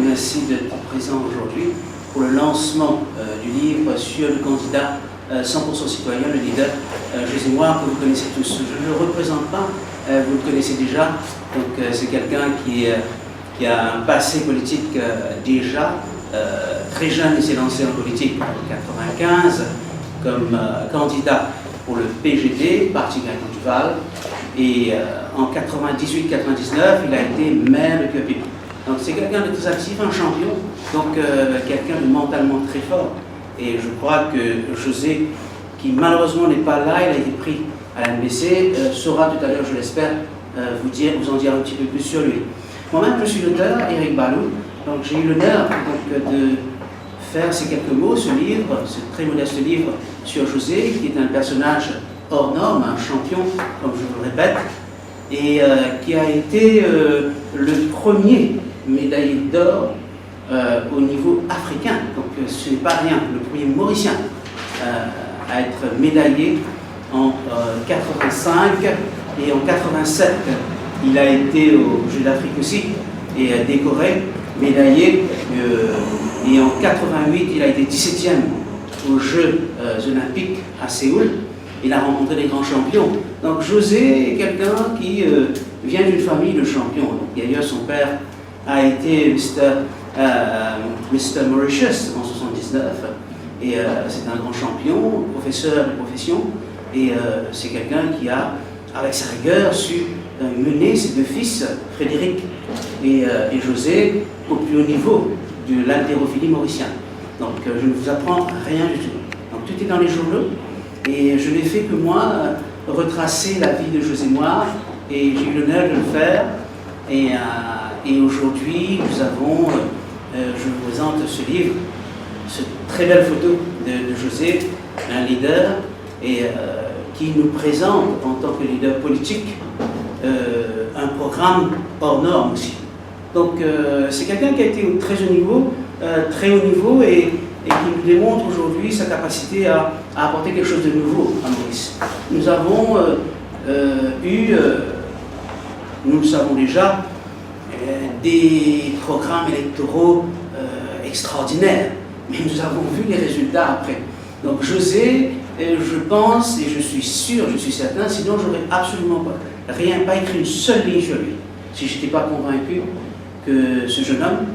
merci d'être présent aujourd'hui pour le lancement du livre sur le candidat 100% citoyen, le leader José Moire, que vous connaissez tous. Je ne le représente pas, vous le connaissez déjà. Donc c'est quelqu'un qui a un passé politique déjà. Très jeune, il s'est lancé en politique en 1995 comme candidat pour le PGT, Parti Gagnant du Val. Et en 98-99, il a été maire de Quebec. Donc c'est quelqu'un de très actif, un champion, donc quelqu'un de mentalement très fort. Et je crois que José, qui malheureusement n'est pas là, il a été pris à la NBC, saura tout à l'heure, je l'espère, vous en dire un petit peu plus sur lui. Moi-même, je suis l'auteur, Éric Balou, donc j'ai eu l'honneur de faire ces quelques mots, ce livre, ce très modeste livre sur José, qui est un personnage hors norme, un champion, comme je vous le répète, et qui a été le premier médaillé d'or au niveau africain. Donc ce n'est pas rien, le premier Mauricien à être médaillé en 85 et en 87. Il a été aux Jeux d'Afrique aussi et décoré, médaillé. Et en 88, il a été 17e aux Jeux Olympiques à Séoul. Il a rencontré des grands champions. Donc José est quelqu'un qui vient d'une famille de champions. D'ailleurs, son père a été Mr. Mauritius en 79. Et c'est un grand champion, professeur de profession. Et c'est quelqu'un qui a, avec sa rigueur, su mener ses deux fils, Frédéric et José, au plus haut niveau de l'haltérophilie mauricienne. Donc je ne vous apprends rien du tout. Donc tout est dans les journaux. Et je n'ai fait que moi retracer la vie de José Moire, et j'ai eu l'honneur de le faire. Et aujourd'hui, nous avons, je vous présente ce livre, cette très belle photo de José, un leader, et qui nous présente en tant que leader politique un programme hors norme aussi. Donc c'est quelqu'un qui a été au très haut niveau, et qui nous démontre aujourd'hui sa capacité à apporter quelque chose de nouveau à Maurice. Nous avons nous le savons déjà, des programmes électoraux extraordinaires, mais nous avons vu les résultats après. Donc José, je pense et je suis sûr, je suis certain, sinon j'aurais absolument pas écrit une seule ligne sur lui, si je n'étais pas convaincu que ce jeune homme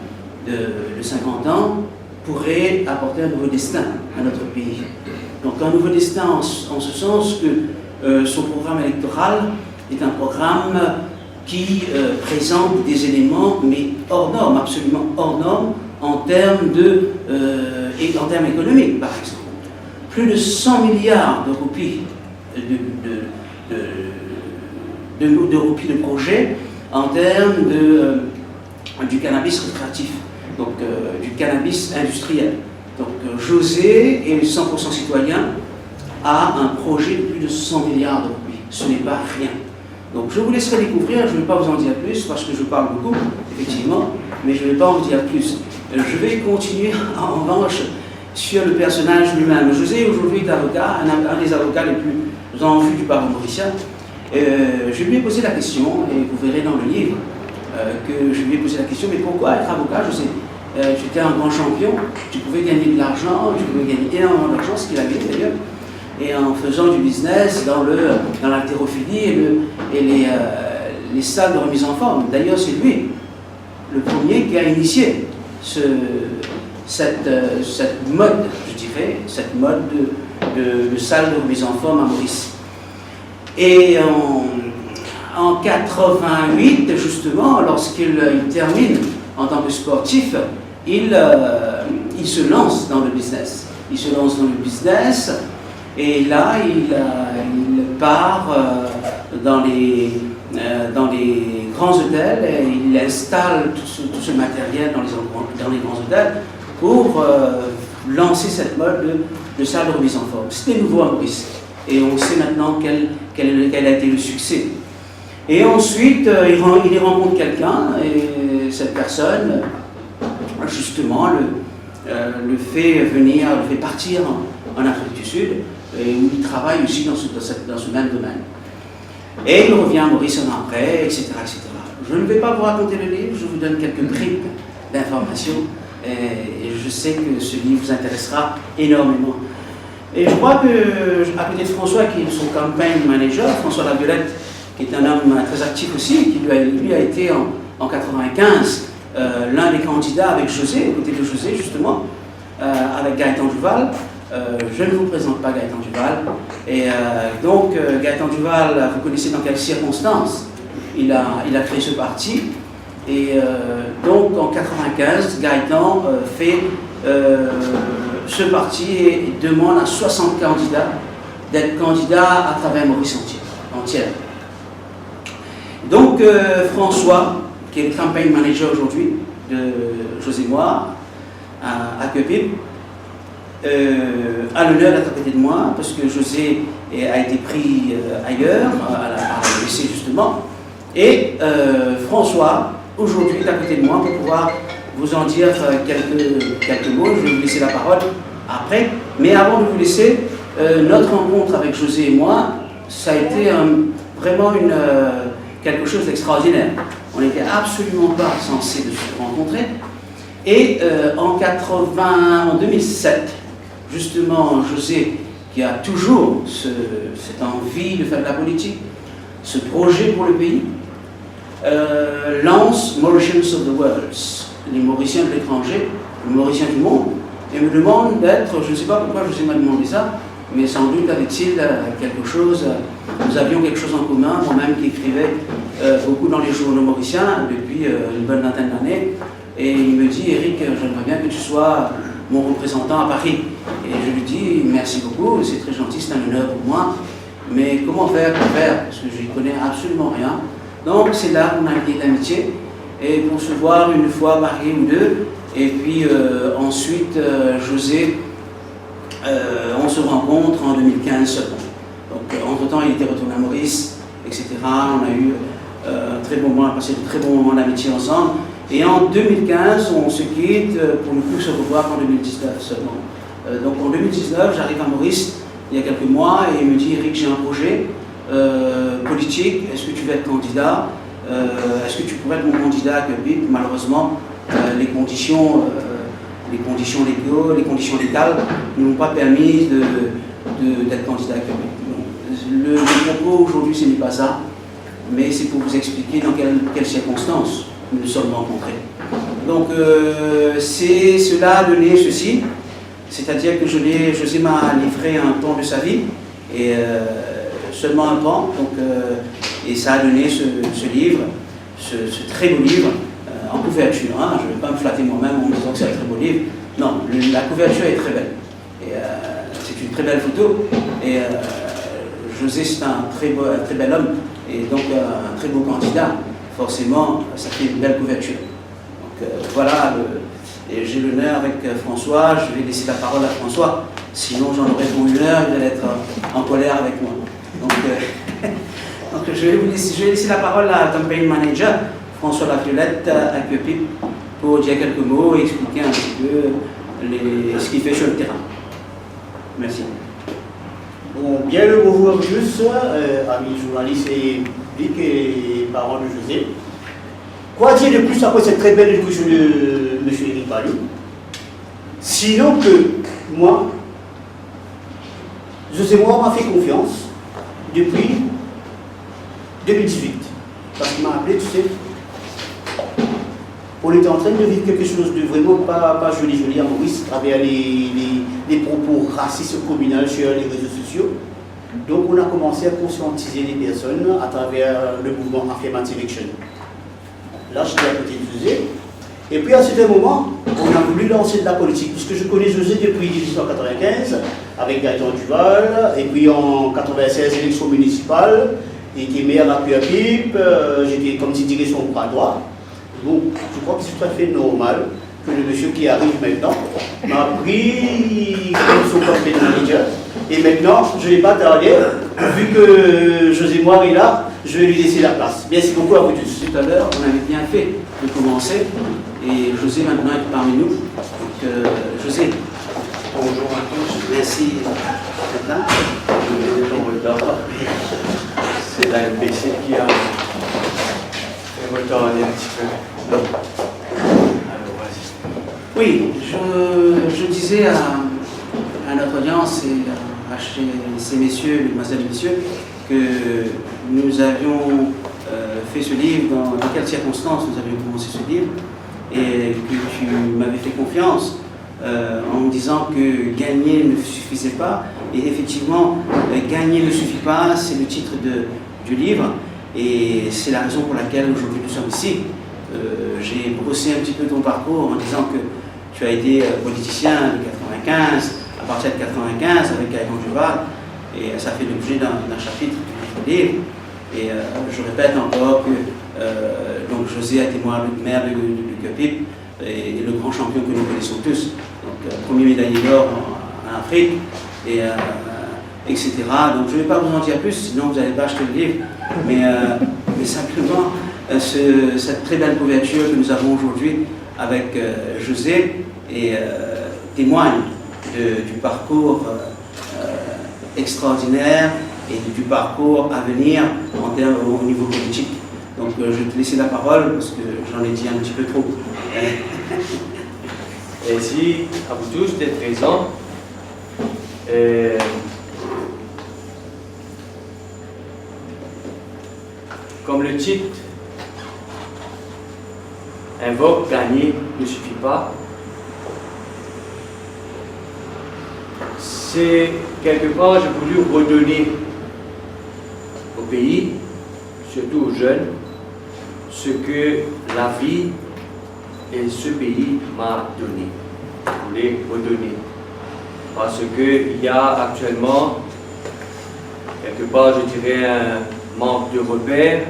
de 50 ans pourrait apporter un nouveau destin à notre pays. Donc un nouveau destin en ce sens que son programme électoral est un programme qui présente des éléments, mais hors normes, absolument hors normes, en termes économiques, par exemple. Plus de 100 milliards de roupies de roupies de projets en termes du cannabis récréatif, donc du cannabis industriel. Donc José et le 100% citoyen a un projet de plus de 100 milliards de roupies. Ce n'est pas rien. Donc je vous laisserai découvrir, je ne vais pas vous en dire plus parce que je parle beaucoup, effectivement, mais je ne vais pas en dire plus. Je vais continuer en revanche sur le personnage lui-même. José aujourd'hui est avocat, un des avocats les plus en vue du barreau mauricien. Je lui ai posé la question, et vous verrez dans le livre que je lui ai posé la question, mais pourquoi être avocat, José? Tu étais un grand champion, tu pouvais gagner de l'argent, tu pouvais gagner énormément d'argent, ce qu'il a gagné d'ailleurs, et en faisant du business dans l'haltérophilie et les salles de remise en forme. D'ailleurs, c'est lui, le premier, qui a initié cette mode, je dirais, cette mode de salle de remise en forme à Maurice. Et en 88, justement, lorsqu'il termine en tant que sportif, il se lance dans le business. Il se lance dans le business, et là, il part dans les grands hôtels, et il installe tout ce matériel dans les grands hôtels pour lancer cette mode de salle de remise en forme. C'était nouveau à Maurice, et on sait maintenant quel a été le succès. Et ensuite, il rencontre quelqu'un, et cette personne, justement, le fait partir en Afrique du Sud, et où il travaille aussi dans ce même domaine. Et il revient à Maurice un an après, etc., etc. Je ne vais pas vous raconter le livre, je vous donne quelques bribes d'informations. Et je sais que ce livre vous intéressera énormément. Et je crois que, à côté de François, qui est son campaign manager, François Laviolette, qui est un homme très actif aussi, qui lui a été en 95 l'un des candidats avec José, aux côtés de José justement, avec Gaëtan Duval. Je ne vous présente pas Gaëtan Duval. Et donc, Gaëtan Duval, vous connaissez dans quelles circonstances il a créé ce parti. Et donc, en 95, Gaëtan fait ce parti et demande à 60 candidats d'être candidats à travers Maurice entière. Donc, François, qui est le campaign manager aujourd'hui de José Moire à Quepip, a l'honneur d'être à côté de moi, parce que José a été pris ailleurs, à la lycée justement, et François, aujourd'hui, est à côté de moi pour pouvoir vous en dire quelques mots. Je vais vous laisser la parole après, mais avant de vous laisser, notre rencontre avec José et moi, ça a été vraiment quelque chose d'extraordinaire. On n'était absolument pas censé de se rencontrer. Et en 2007, justement, José, qui a toujours cette envie de faire de la politique, ce projet pour le pays, lance Mauritians of the World, les Mauriciens de l'étranger, les Mauriciens du monde, et me demande d'être, je ne sais pas pourquoi José m'a demandé ça, mais sans doute avait-il quelque chose, nous avions quelque chose en commun, moi-même qui écrivais beaucoup dans les journaux mauriciens depuis une bonne vingtaine d'années, et il me dit, Eric, j'aimerais bien que tu sois mon représentant à Paris. Et je lui dis, merci beaucoup, c'est très gentil, c'est un honneur pour moi, mais comment faire parce que je n'y connais absolument rien. Donc c'est là qu'on a lié d'amitié, et pour se voir une fois par ou deux, et puis ensuite, José, on se rencontre en 2015 seulement. Donc entre-temps, il était retourné à Maurice, etc. On a eu un très bon moment, on a passé de très bons moments d'amitié ensemble. Et en 2015, on se quitte pour ne plus se revoir qu'en 2019 seulement. Donc en 2019, j'arrive à Maurice il y a quelques mois et il me dit, Eric, j'ai un projet politique, est-ce que tu veux être candidat? Est-ce que tu pourrais être mon candidat à Quepip? Malheureusement, les conditions légales ne m'ont pas permis d'être candidat à Quepip. Le propos aujourd'hui, ce n'est pas ça, mais c'est pour vous expliquer dans quelles circonstances nous nous sommes rencontrés. Donc, cela a donné ceci, c'est-à-dire que José m'a livré un pan de sa vie, et seulement un pan, donc, et ça a donné ce livre, ce très beau livre, en couverture. Hein, je ne vais pas me flatter moi-même en me disant que c'est un très beau livre. Non, la couverture est très belle. Et c'est une très belle photo. Et José, c'est un très bel homme, et donc un très beau candidat. Forcément, ça fait une belle couverture. Donc voilà, et j'ai l'honneur avec François, je vais laisser la parole à François, sinon j'en aurais pour une heure, il va être en colère avec moi. Donc, donc je vais laisser la parole à campaign manager, François Laviolette, à Quepip, pour dire quelques mots et expliquer un petit peu ce qu'il fait sur le terrain. Merci. Bon, bien le bonjour à tous, amis journalistes et publics et parents de José. Quoi dire de plus après cette très belle introduction de M. Eric Balou? Sinon que moi, José Moire m'a fait confiance depuis 2018. Parce qu'il m'a appelé, tu sais, on était en train de vivre quelque chose de vraiment pas joli à Maurice, à travers les propos racistes communaux sur les réseaux sociaux. Donc on a commencé à conscientiser les personnes à travers le mouvement Affirmative Action. Là, j'étais à côté de José. Et puis à un certain moment, on a voulu lancer de la politique, puisque je connais José depuis 1895, avec Gaëtan Duval, et puis en 96, élection municipale, il était maire à Quepip, j'étais comme si dirais son bras droit. Donc, je crois que c'est tout à fait normal que le monsieur qui arrive maintenant m'a pris comme son campaign manager. Et maintenant, je ne vais pas tarder, vu que José Moire est là, je vais lui laisser la place. Merci beaucoup à vous tous. Tout à l'heure, on avait bien fait de commencer, et José maintenant est parmi nous. Donc, José. Bonjour à tous. Merci. C'est la MPC qui a fait retarder un petit peu. Alors, Oui, je disais à notre audience et à ces messieurs, mesdemoiselles et messieurs, que nous avions fait ce livre, dans quelles circonstances nous avions commencé ce livre, et que tu m'avais fait confiance en me disant que gagner ne suffisait pas. Et effectivement, gagner ne suffit pas, c'est le titre du livre, et c'est la raison pour laquelle aujourd'hui nous sommes ici. J'ai brossé un petit peu ton parcours en disant que tu as été politicien de 95, à partir de 95 avec Gaëtan Duval, et ça fait l'objet d'un chapitre du livre. Et je répète encore que donc José a été le maire de Cupip et le grand champion que nous connaissons tous, donc premier médaillé d'or en Afrique, et etc. Donc je ne vais pas vous en dire plus, sinon vous n'allez pas acheter le livre, mais simplement cette très belle couverture que nous avons aujourd'hui avec José témoigne du parcours extraordinaire et du parcours à venir au niveau politique. Donc je vais te laisser la parole parce que j'en ai dit un petit peu trop. Merci à vous tous d'être présents. Comme le titre invoque, gagner ne suffit pas. C'est quelque part, j'ai voulu redonner au pays, surtout aux jeunes, ce que la vie et ce pays m'a donné. Je voulais redonner. Parce qu'il y a actuellement, quelque part, je dirais, un manque de repères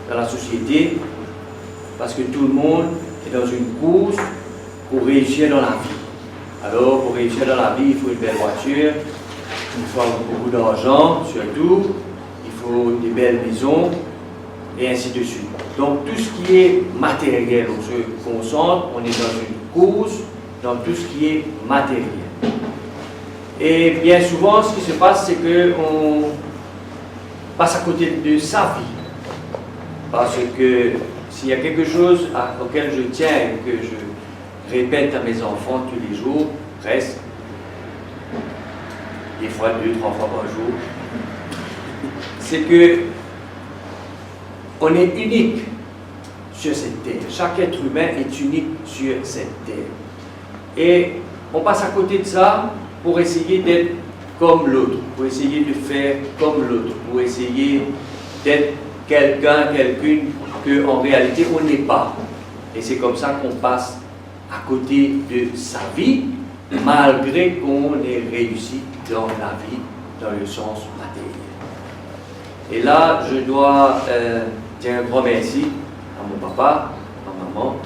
dans la société, parce que tout le monde est dans une course pour réussir dans la vie. Alors, pour réussir dans la vie, il faut une belle voiture, il faut avoir beaucoup d'argent, surtout, il faut des belles maisons, et ainsi de suite. Donc, tout ce qui est matériel, on se concentre, on est dans une course, dans tout ce qui est matériel. Et bien souvent, ce qui se passe, c'est qu'on passe à côté de sa vie. Parce que s'il y a quelque chose auquel je tiens et que je répète à mes enfants tous les jours, presque, des fois 2-3 fois par jour, c'est que on est unique sur cette terre. Chaque être humain est unique sur cette terre. Et on passe à côté de ça pour essayer d'être comme l'autre, pour essayer de faire comme l'autre, pour essayer d'être quelqu'un, quelqu'une qu'en réalité on n'est pas. Et c'est comme ça qu'on passe à côté de sa vie, malgré qu'on ait réussi dans la vie, dans le sens matériel. Et là, je dois dire un grand merci à mon papa, à ma maman,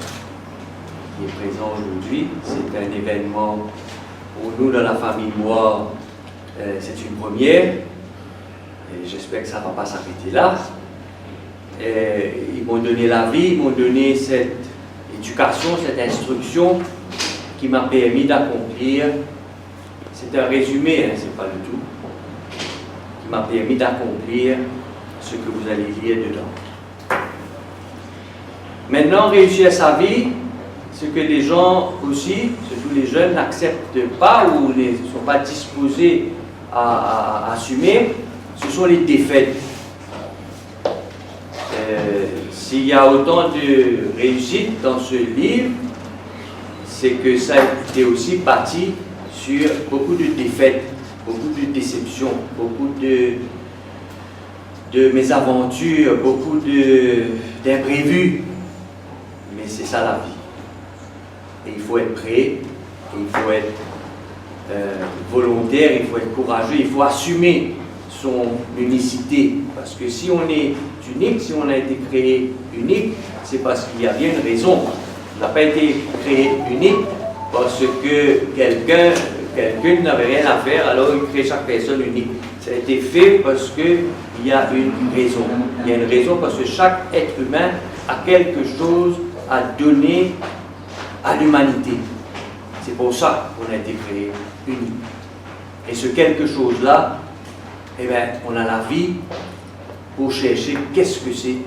qui est présent aujourd'hui. C'est un événement pour nous dans la famille Moire, c'est une première. Et j'espère que ça ne va pas s'arrêter là. Ils m'ont donné la vie, ils m'ont donné cette éducation, cette instruction qui m'a permis d'accomplir, c'est un résumé, hein, c'est pas le tout, qui m'a permis d'accomplir ce que vous allez lire dedans. Maintenant, réussir sa vie, ce que les gens aussi, surtout les jeunes, n'acceptent pas ou ne sont pas disposés à assumer, ce sont les défaites. S'il y a autant de réussite dans ce livre, c'est que ça a été aussi bâti sur beaucoup de défaites, beaucoup de déceptions, beaucoup de mésaventures, beaucoup d'imprévus. Mais c'est ça la vie. Et il faut être prêt, et il faut être volontaire, il faut être courageux, il faut assumer son unicité. Parce que si on est unique, si on a été créé unique, c'est parce qu'il y a bien une raison. On n'a pas été créé unique parce que quelqu'un n'avait rien à faire, alors il crée chaque personne unique. Ça a été fait parce qu'il y a une raison. Il y a une raison parce que chaque être humain a quelque chose à donner à l'humanité. C'est pour ça qu'on a été créé unique. Et ce quelque chose-là, eh bien, on a la vie pour chercher qu'est-ce que c'est.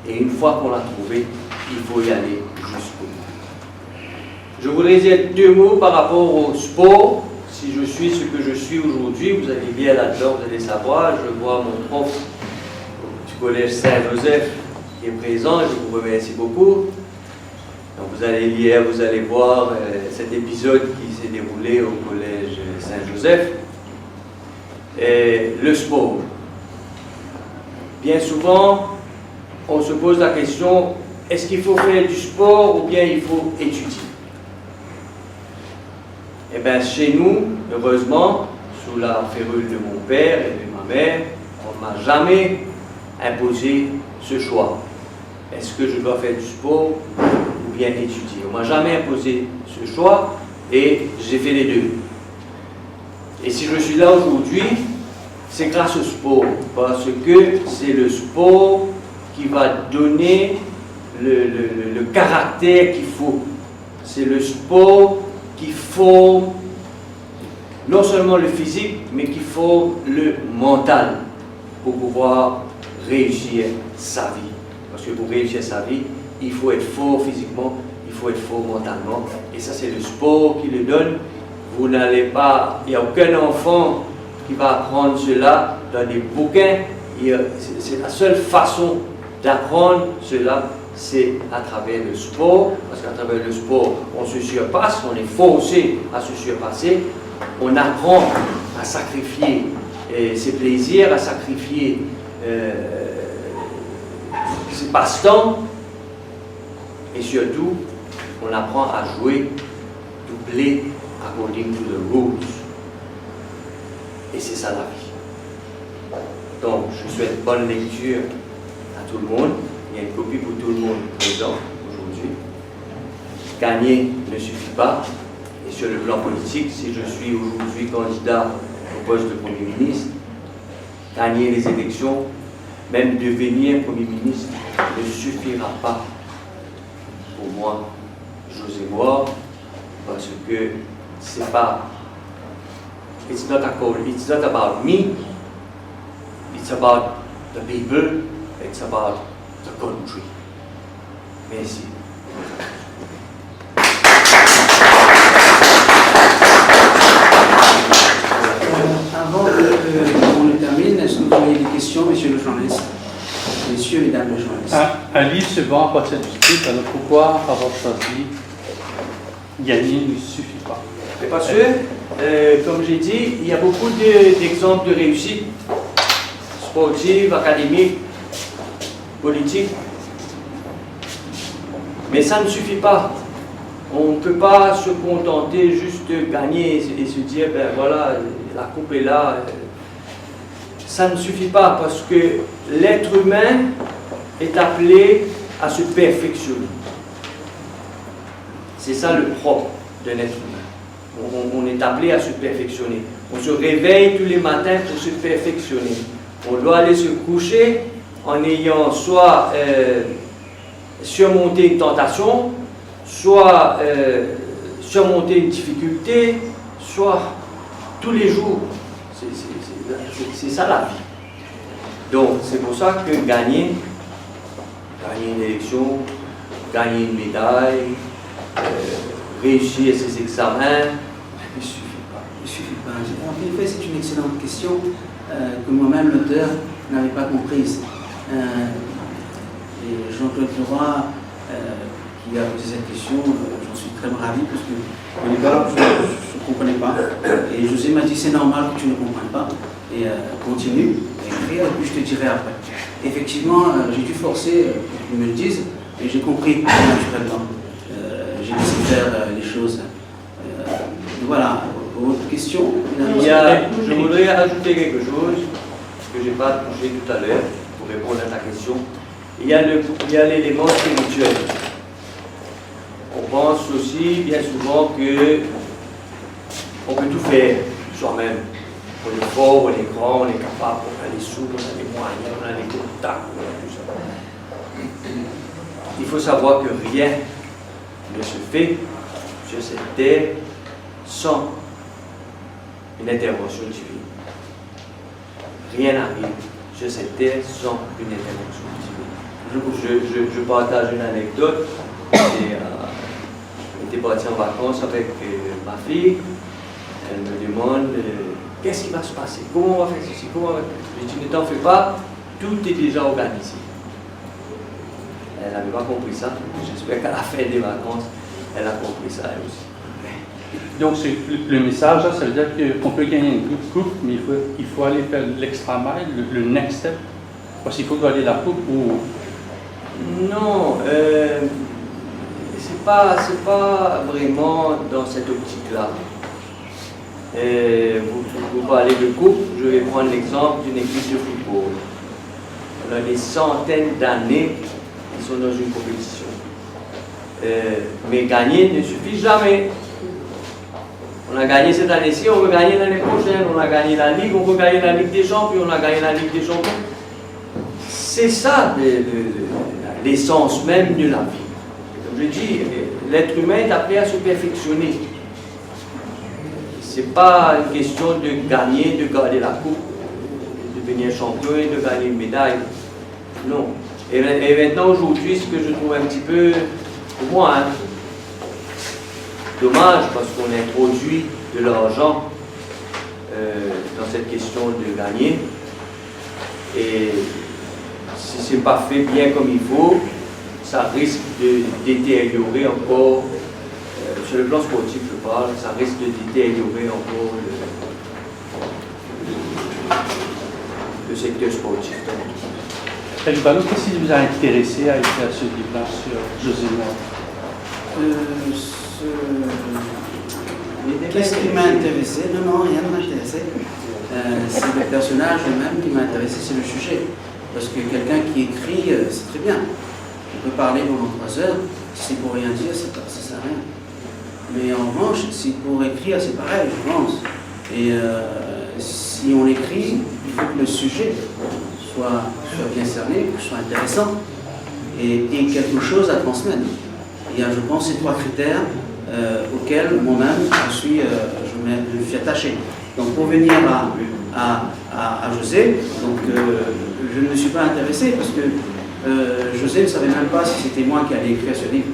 Et une fois qu'on l'a trouvé, il faut y aller jusqu'au bout. Je voudrais dire 2 mots par rapport au sport. Si je suis ce que je suis aujourd'hui, vous allez bien là-dedans, vous allez savoir. Je vois mon prof du collège Saint-Joseph qui est présent, je vous remercie beaucoup. Donc vous allez lire, vous allez voir cet épisode qui s'est déroulé au collège Saint-Joseph. Et le sport. Bien souvent, on se pose la question, est-ce qu'il faut faire du sport ou bien il faut étudier? Eh bien, chez nous, heureusement, sous la férule de mon père et de ma mère, on ne m'a jamais imposé ce choix. Est-ce que je dois faire du sport ou bien étudier? On ne m'a jamais imposé ce choix et j'ai fait les deux. Et si je suis là aujourd'hui, c'est grâce au sport, parce que c'est le sport qui va donner le caractère qu'il faut. C'est le sport qui forme non seulement le physique, mais qui forme le mental pour pouvoir réussir sa vie. Parce que pour réussir sa vie, il faut être fort physiquement, il faut être fort mentalement. Et ça, c'est le sport qui le donne. Vous n'allez pas, il n'y a aucun enfant qui va apprendre cela dans des bouquins. C'est la seule façon d'apprendre cela, c'est à travers le sport, parce qu'à travers le sport, on se surpasse, on est forcé à se surpasser, on apprend à sacrifier ses plaisirs, à sacrifier ses passe-temps, et surtout, on apprend à jouer, to play according to the rules. Et c'est ça la vie. Donc, je souhaite bonne lecture à tout le monde. Il y a une copie pour tout le monde présent aujourd'hui. Gagner ne suffit pas. Et sur le plan politique, si je suis aujourd'hui candidat au poste de Premier ministre, gagner les élections, même devenir Premier ministre, ne suffira pas pour moi, José Moore, parce que c'est pas. It's not about me, it's about the people, it's about the country. Merci. Avant qu'on ne termine, est-ce que vous avez des questions, monsieur le journaliste? Messieurs, mesdames les journalistes. Un livre se vend à partir du script, alors pourquoi avoir choisi gagner ne suffit pas? Parce que, comme j'ai dit, il y a beaucoup d'exemples de réussite sportive, académique, politique. Mais ça ne suffit pas. On ne peut pas se contenter juste de gagner et se dire, ben voilà, la coupe est là. Ça ne suffit pas parce que l'être humain est appelé à se perfectionner. C'est ça le propre d'un être humain. On est appelé à se perfectionner. On se réveille tous les matins pour se perfectionner. On doit aller se coucher en ayant soit surmonté une tentation, soit surmonter une difficulté, soit tous les jours. C'est ça la vie. Donc c'est pour ça que gagner une élection, gagner une médaille, réussir ses examens, Il ne suffit pas. Il suffit pas. En fait, c'est une excellente question que moi-même, l'auteur, n'avais pas comprise. Et Jean-Claude Leroy, qui a posé cette question, j'en suis très ravi parce que au départ, je ne comprenais pas. Et José m'a dit c'est normal que tu ne comprennes pas. Et continue, écris, et puis je te dirai après. Effectivement, j'ai dû forcer pour qu'ils me le disent, et j'ai compris naturellement. J'ai laissé faire les choses. Voilà, autre question? Je voudrais ajouter quelque chose que je n'ai pas touché tout à l'heure pour répondre à ta question. Il y a l'élément spirituel. On pense aussi bien souvent qu'on peut tout faire soi-même. On est fort, on est grand, on est capable, on a les sous, on a les moyens, on a les contacts, on a tout ça. Il faut savoir que rien ne se fait sur cette terre sans une intervention divine. Rien n'arrive sur cette terre sans une intervention divine. Je partage une anecdote. C'est j'étais parti en vacances avec ma fille. Elle me demande qu'est-ce qui va se passer, comment on va faire ceci, comment on va faire. Je dis ne t'en fais pas, tout est déjà organisé. Elle n'avait pas compris ça. J'espère qu'à la fin des vacances, elle a compris ça elle aussi. Donc, le message, là, ça veut dire qu'on peut gagner une coupe, mais il faut aller faire l'extra mile, le next step. Parce qu'il faut gagner la coupe ou... Non, c'est pas vraiment dans cette optique-là. Vous parlez de coupe, je vais prendre l'exemple d'une équipe de football. On a des centaines d'années qui sont dans une compétition. Mais gagner ne suffit jamais. On a gagné cette année-ci, on veut gagner l'année prochaine, on a gagné la Ligue, on veut gagner la Ligue des Champions, on a gagné la Ligue des Champions. C'est ça l'essence même de la vie. Comme je dis, l'être humain est appelé à se perfectionner. Ce n'est pas une question de gagner, de garder la coupe, de devenir champion et de gagner une médaille. Non. Et maintenant, aujourd'hui, ce que je trouve un petit peu, pour moi, dommage, parce qu'on introduit de l'argent dans cette question de gagner. Et si ce n'est pas fait bien comme il faut, ça risque de détériorer encore, sur le plan sportif je parle, ça risque de détériorer encore le secteur sportif. Ballot, qu'est-ce qui vous a intéressé à écrire ce livre-là sur José Mois? Qu'est-ce qui m'a intéressé? Non, rien ne m'a intéressé. C'est le personnage même qui m'a intéressé, c'est le sujet. Parce que quelqu'un qui écrit, c'est très bien. On peut parler pendant 3 heures, si c'est pour rien dire, ça ne sert à rien. Mais en revanche, si pour écrire, c'est pareil, je pense. Et si on écrit, il faut que le sujet soit bien cerné, que ce soit intéressant et quelque chose à transmettre. Il y a, je pense, ces 3 critères auxquels moi-même je me suis attaché. Donc pour venir à José, donc, je ne me suis pas intéressé parce que José ne savait même pas si c'était moi qui allais écrire ce livre.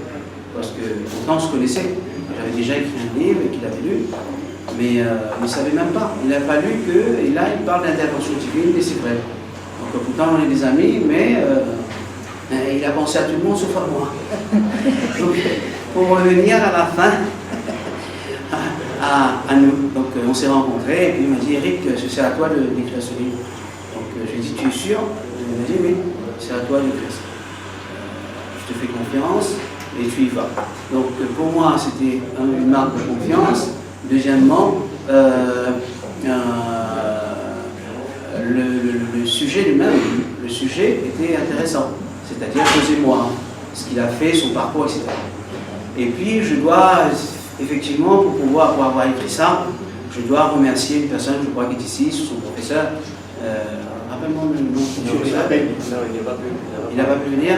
Parce que pourtant on se connaissait. J'avais déjà écrit un livre et qu'il avait lu, mais il ne savait même pas. Il n'a pas lu que, et là il parle d'intervention divine et c'est vrai. Donc pourtant on est des amis, mais il a pensé à tout le monde sauf à moi. Donc pour revenir à la fin, à nous. Donc on s'est rencontrés et puis il m'a dit Eric, c'est à toi d'écrire ce livre. Donc je lui ai dit tu es sûr? Il m'a dit oui, c'est à toi d'écrire ça. Je te fais confiance et tu y vas. Donc pour moi c'était une marque de confiance. Deuxièmement, le sujet lui-même, le sujet était intéressant. C'est-à-dire José Mois, ce qu'il a fait, son parcours, etc. Et puis je dois effectivement, pour avoir écrit ça, je dois remercier une personne, je crois, qui est ici, son professeur. Rappelle-moi le nom. Il n'a pas pu venir.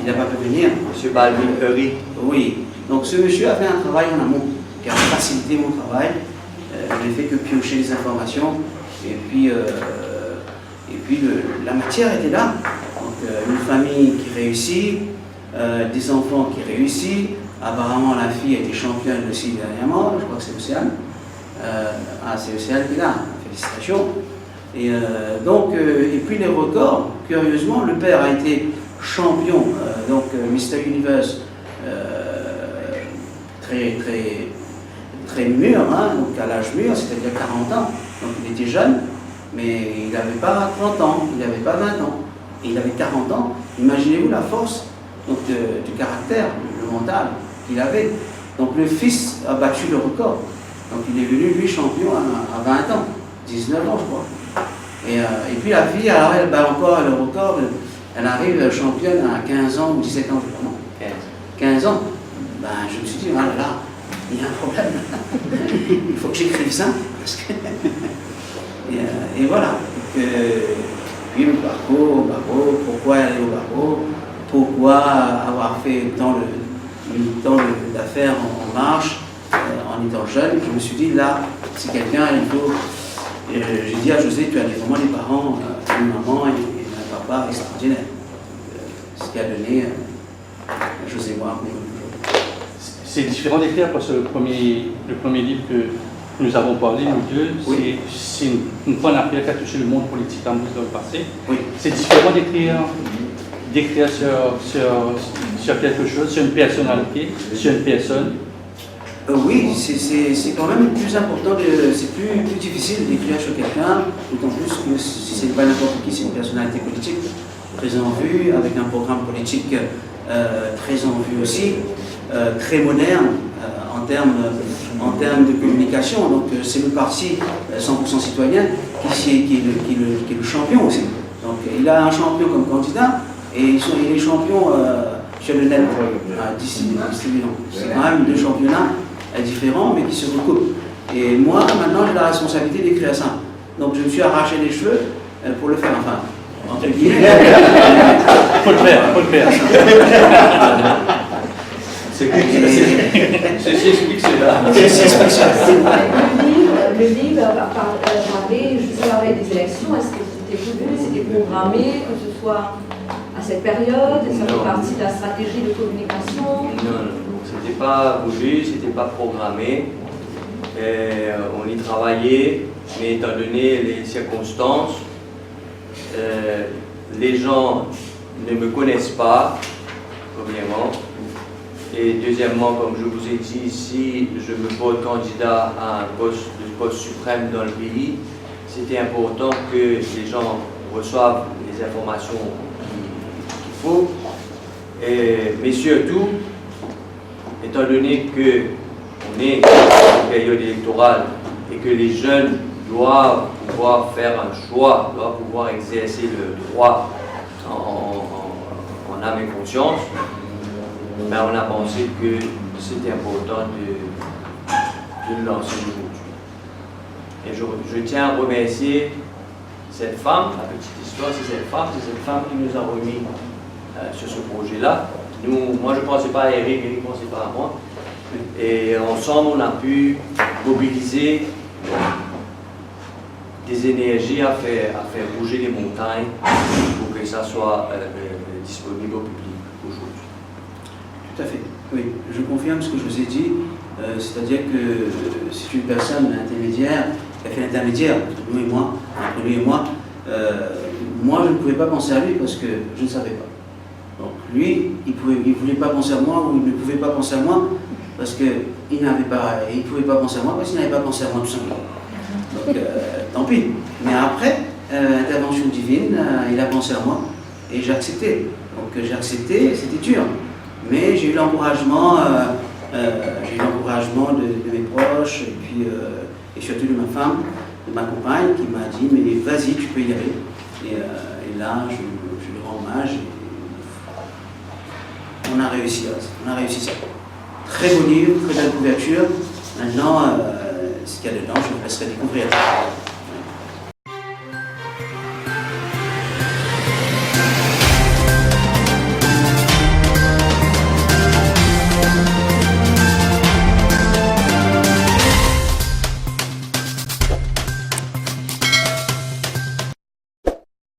Il n'a pas pu venir. Monsieur Balvin Curry. Oui. Donc ce monsieur a fait un travail en amont qui a facilité mon travail. Je n'ai fait que piocher les informations. Et puis la matière était là. Donc une famille qui réussit, des enfants qui réussissent. Apparemment, la fille a été championne aussi dernièrement, je crois que c'est Océane. C'est Océane qui est là, félicitations. Et puis les records, curieusement, le père a été champion, donc Mr. Universe, très mûr, donc à l'âge mûr, c'est-à-dire 40 ans. Donc il était jeune, mais il n'avait pas 30 ans, il n'avait pas 20 ans. Et il avait 40 ans. Imaginez-vous la force donc, du caractère, le mental qu'il avait. Donc le fils a battu le record. Donc il est venu, lui, champion à 20 ans, 19 ans, je crois. Et puis la fille, alors elle bat encore le record, elle arrive championne à 15 ans ou 17 ans, je crois, non 15 ans. Ben, je me suis dit, ah là là, il y a un problème. Il faut que j'écrive ça. Parce que et voilà. Puis le parcours, pourquoi aller au barreau, pourquoi avoir fait tant d'affaires en marche en étant jeune. Je me suis dit, là, c'est quelqu'un, il faut... J'ai dit à José, tu as vraiment des parents, une maman et un papa extraordinaire. Ce qui a donné José moi. c'est différent d'écrire parce que le premier livre que nous avons parlé, nous deux, Oui. c'est une bonne affaire qui a touché le monde politique en dans le passé. Oui. C'est différent d'écrire sur quelque chose, sur une personnalité, sur une personne. Oui, c'est quand même plus important, c'est plus difficile d'écrire sur quelqu'un, d'autant plus que si c'est pas n'importe qui, c'est une personnalité politique très en vue, avec un programme politique très en vue aussi, très moderne en termes de communication. Donc c'est le parti 100% citoyen qui est le champion aussi. Donc il a un champion comme candidat et il est champion sur le net d'ici 10 ans. C'est quand même deux championnats différents mais qui se recoupent. Et moi maintenant j'ai la responsabilité d'écrire ça. Donc je me suis arraché les cheveux pour le faire. Enfin, entre guillemets. Faut le faire. Ceci explique cela. Le livre va parler juste après des élections. Est-ce que c'était voulu, c'était programmé, que ce soit à cette période? Ça fait partie de la stratégie de communication? Non, c'était pas voulu, c'était pas programmé. On y travaillait, mais étant donné les circonstances, les gens ne me connaissent pas, premièrement. Et deuxièmement, comme je vous ai dit, si je me pose candidat à un poste suprême dans le pays, c'était important que les gens reçoivent les informations qu'il faut. Mais surtout, étant donné qu'on est en période électorale et que les jeunes doivent pouvoir faire un choix, doivent pouvoir exercer le droit en âme et conscience, ben on a pensé que c'était important de le lancer aujourd'hui. Et je tiens à remercier cette femme, la petite histoire, c'est cette femme qui nous a remis sur ce projet-là. Moi je ne pensais pas à Eric ne pensait pas à moi. Et ensemble on a pu mobiliser des énergies à faire bouger les montagnes pour que ça soit disponible au public aujourd'hui. Tout à fait, oui. Je confirme ce que je vous ai dit, c'est-à-dire que c'est une personne intermédiaire, qui a fait l'intermédiaire entre lui et moi, moi je ne pouvais pas penser à lui parce que je ne savais pas. Donc lui, il ne voulait pas penser à moi ou il ne pouvait pas penser à moi parce qu'il ne pouvait pas penser à moi parce qu'il n'avait pas pensé à moi tout simplement. Donc tant pis. Mais après, intervention divine, il a pensé à moi et j'ai accepté. Donc j'ai accepté, c'était dur. Mais j'ai eu l'encouragement de mes proches et surtout de ma femme, de ma compagne qui m'a dit mais vas-y, tu peux y aller. Et là, je lui rends hommage. On a réussi ça. Très beau livre, très belle couverture. Maintenant, ce qu'il y a dedans, je vous laisserai découvrir.